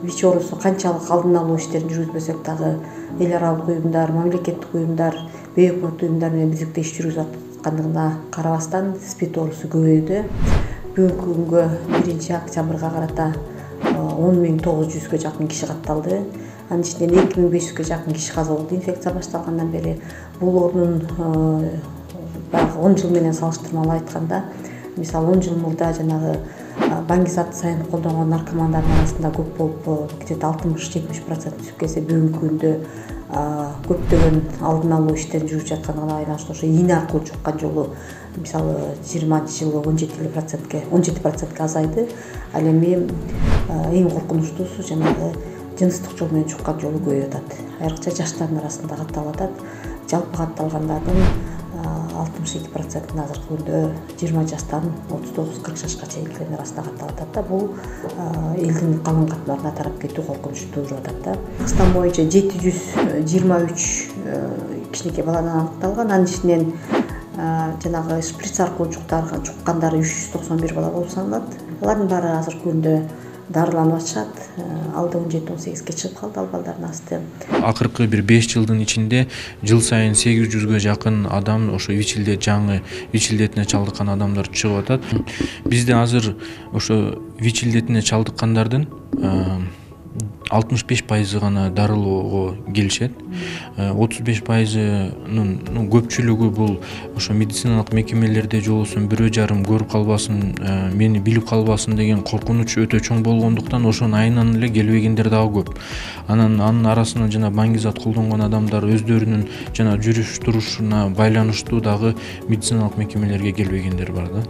ВИЧ оорусу канчалык алдын алуу иштерин жүргүзбөсөк дагы эл аралык уюмдар, мамлекеттик уюмдар, бейөкмөт уюмдар менен бирдикте иш жүргүзүп аткандыгына карабастан СПИД оорусу көбөйдү. Бүгүнкү күнгө 1-октябрга карата 10.900-гө жакын киши катталды. Анын ичинен 2.500-гө жакын киши каза болду инфекция башталгандан бери. Бул ордун баягы 10 жыл менен салыштырмалуу айтканда, мисалы 10 жыл мурда жанагы баңгизат сайын колдонгон наркомандардын арасында көп болуп, где-то 60-70% түшүп келсе, бүгүнкү күндө көптөгөн алдын алуу иштерин жүргүзүп жаткандыгына байланыштуу ошо ийне аркылуу жуккан жолу мисалы 20-жылы 17% азайды. Ал эми эң коркунучтуусу жанагы жыныстык жол менен жуккан жолу көбөйүп атат. Айрыкча жаштардын арасында катталып атат. Жалпы катталгандардын 62%-ын азыркы күндө 20 жаштан 39-40 жашка чейинкилердин арасында катталып атат да. Бул элдин калың катмарына тарап кетүү коркунучу туудуруп атат да. Кыргызстан боюнча 723 кичинекей баладан аныкталган. Анын ичинен жанагы шприц аркылуу жуккандары 391 бала болуп саналат. Алардын баары азыркы күндө дарыланып атышат. Алды 17-18-ге чыгып калды ал балдардын асты. Акыркы бир 5 жылдын ичинде жыл сайын 800-гө жакын адам ошо ВИЧ илдет жаңы ВИЧ илдетине чалдыккан адамдар чыгып атат. Бизде азыр ошо ВИЧ илдетине чалдыккандардын 65% гана дарылоого келишет. 35%-нын көпчүлүгү бул ошо медициналык мекемелерде же болбосо бирөө жарым көрүп калбасын, мени билип калбасын деген коркунуч өтө чоң болгондуктан ошонун айынан эле келбегендер дагы көп. Анын арасынан жана баңгизат колдонгон адамдар өздөрүнүн жана жүрүш турушуна байланыштуу дагы медициналык мекемелерге келбегендер бар да.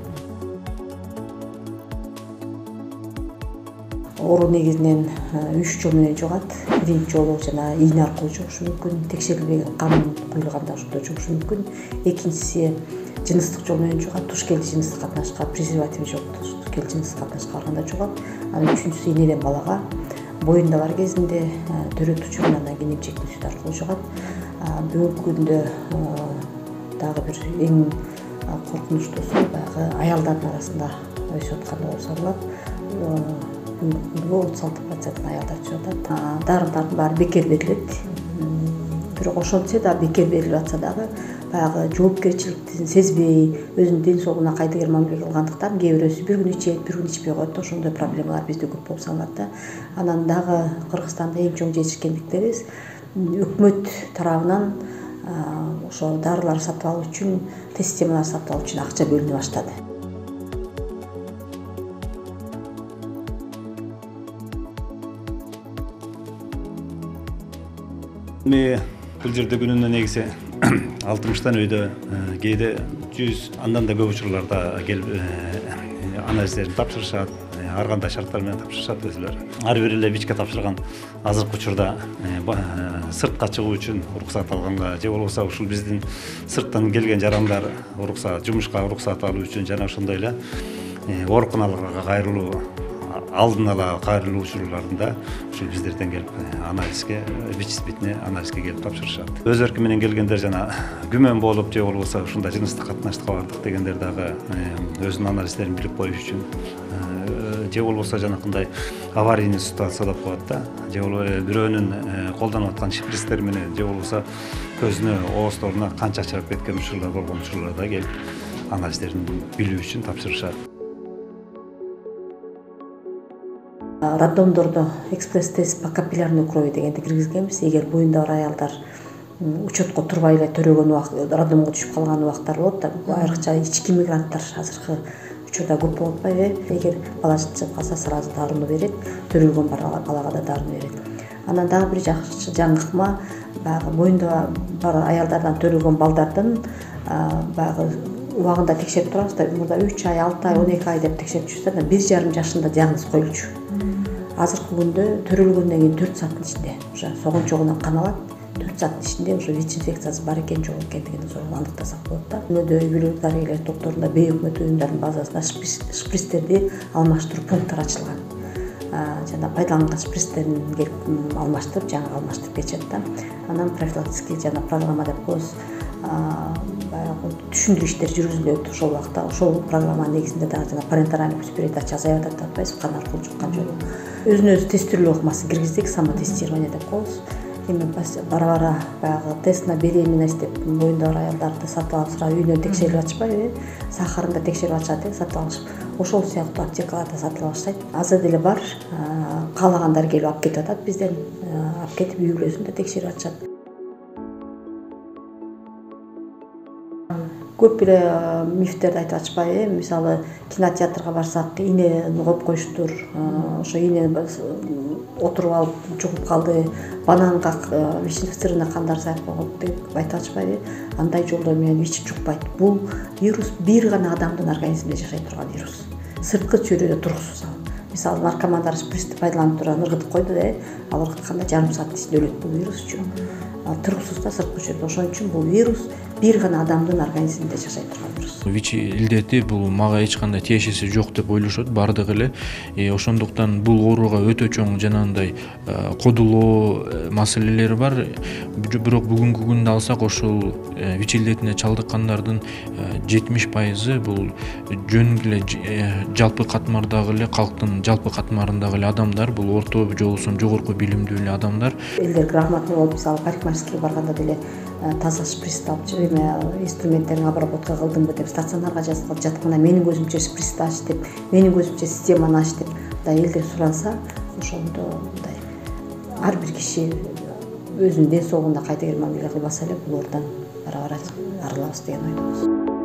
Оору негизинен 3 жол менен жугат. Биринчи жолу жана ийне аркылуу жугушу мүмкүн, текшерилбеген кан куюлганда ошондо жугушу мүмкүн. Экинчиси жыныстык жол менен жугат. Туш келди жыныстык катнашка, презерватив жок туш келди жыныстык катнашка барганда жугат. Анан үчүнчүсү энеден балага боюнда бар кезинде төрөт учурунан андан кийин эмчектин сүтү аркылуу жугат. Бүгүнкү күндө дагы бир эң коркунучтуусу баягы аялдардын арасында өсүп аткан болуп саналат. Бүгүнкү 36% аялдар чыгып атат. Дарылардын баары бекер берилет. Бирок ошентсе да бекер берилип атса дагы баягы жоопкерчиликти сезбей, өзүнүн ден соолугуна кайдыгер мамиле кылгандыктан кээ бирөөсү бир күн ичет, бир күн ичпей коет. Ошондой проблемалар бизде көп болуп саналат да. Анан дагы Кыргызстанда эң чоң жетишкендиктерибиз өкмөт тарабынан ошо дарылар сатып алуу үчүн, тест системалар сатып алуу үчүн акча бөлүнө баштады. Бул жерде күнүнө негизи 60тан өйдө, кээде 100, андан да көп учурларда келип анализдерин тапшырышат, ар кандай шарттар менен тапшырышат өзүлөрү. Ар бири эле ВИЧке тапшырган азыркы учурда сыртка чыгуу үчүн уруксат алганга же болбосо ушул биздин сырттан келген жарандар жумушка уруксат алуу үчүн жана ошондой эле ооруканаларга кайрылуу алдын ала кайрылуу учурларында ушул биздерден келип анализге, ВИЧ-СПИДне анализге келип тапшырышат. Өз эрки менен келгендер жана күмөн болуп же болбосо ушундай жыныстык катнаштыкка бардык дегендер дагы өзүнүн анализдерин билип коюш үчүн же болбосо жанакындай аварийный ситуация деп коет да. Же болбосо бирөөнүн колдонуп аткан шприцтер менен же болбосо көзүнө, оозторуна кан чачырап кеткен учурлар болгон учурларда келип анализдерин билүү үчүн тапшырышат. Роддомдордо экспресс-тест по капиллярной крови дегенди киргизгенбиз. Эгер боюнда бар аялдар учетко турбай эле төрөгөн убакыт, роддомго түшүп калган убактар болот да. Айрыкча ички мигранттар азыркы учурда көп болуп атпайбы? Эгер бала чыгып калса, сразу дарыны берет, төрөлгөн балага да дарыны берет. Анан дагы бир жакшы жаңылыкма, баягы боюнда бар аялдардан төрөлгөн балдардын баягы убагында текшерип турабыз да. Мурда 3 ай, 6 ай, 12 ай деп текшерип жүрсө да 1,5 жашында диагноз коюлчу. Азыркы күндө төрөлгөндөн кийин 4 сааттын ичинде ошо согончогунан кан алат. 4 сааттын ичинде ошо ВИЧ инфекциясы бар экен, жок экендигин аныктасак болот да. Өнөдө үй бүлөлүк дарыгерлер топторунда бейөкмөт уюмдардын базасында шприцтерди алмаштыруу пункттары ачылган. Жана пайдаланган шприцтерин келип алмаштырып, жаңы алмаштырып кетишет да. Анан профилактический жана программа деп коебуз. баягы түшүндүрүү иштер жүргүзүлөт ошол убакта. Ошол программанын негизинде дагы жана парентеральный передача азаябы атпайбыз, кан аркылуу жуккан жолу. Өзүнө өзү тестирүү окумасын киргиздик, самотестирование деп коебуз. Эми бара баягы тест на беременность деп боюнда бар аялдарды сатып алып үйүнөн текшерип атышпайбы, сахарын да текшерип атышат, сатып алыш. Ошол сыяктуу аптекаларда сатып алышат. Азыр деле бар, каалагандар келип алып кетип атат бизден, алып кетип үй бүлөсүн да текшерип атышат. Көп эле мифтерди айтып атышпайбы, мисалы кинотеатрга барсак ийнени коюп коюштур, ошо ийнени отуруп алып жугуп калды, бананга ВИЧ-инфицированный кандар саап койгон деп айтып атышпайбы. Андай жолдор менен ВИЧ жукпайт. Бул вирус бир гана адамдын организминде жашай турган вирус. Сырткы чөйрөдө тургусуз ал. Мисалы наркомандар шприцти пайдаланып туруп ыргытып койду да, ал ыргытканда жарым саат ичинде өлөт бул вирус үчүн. Тургусуз да сырткы чөйрөдө. Ошон үчүн бул вирус бир гана адамдын организминде жашай турган вирус. ВИЧ илдети бул мага эч кандай тиешеси жок деп ойлошот баардыгы эле. Ошондуктан бул ооруга өтө чоң жанагындай кодулоо маселелери бар. Бирок бүгүнкү күндө алсак ошол ВИЧ илдетине чалдыккандардын 70% бул жөн эле жалпы катмардагы эле калктын жалпы катмарындагы эле адамдар, бул орто же болбосо жогорку билимдүү эле адамдар. Элдер грамотный болуп, мисалы парикмахерскийге барганда деле таза шприцти алып инструменттерин обработка кылдымбы деп стационарга жазылып жатканда менин көзүмчө шприцти ач деп, менин көзүмчө системаны ач деп элдер суранса, ошондо мындай ар бир киши өзүнүн ден соолугуна кайта мамиле кылбаса эле булардан бара арылабыз деген ойдобуз.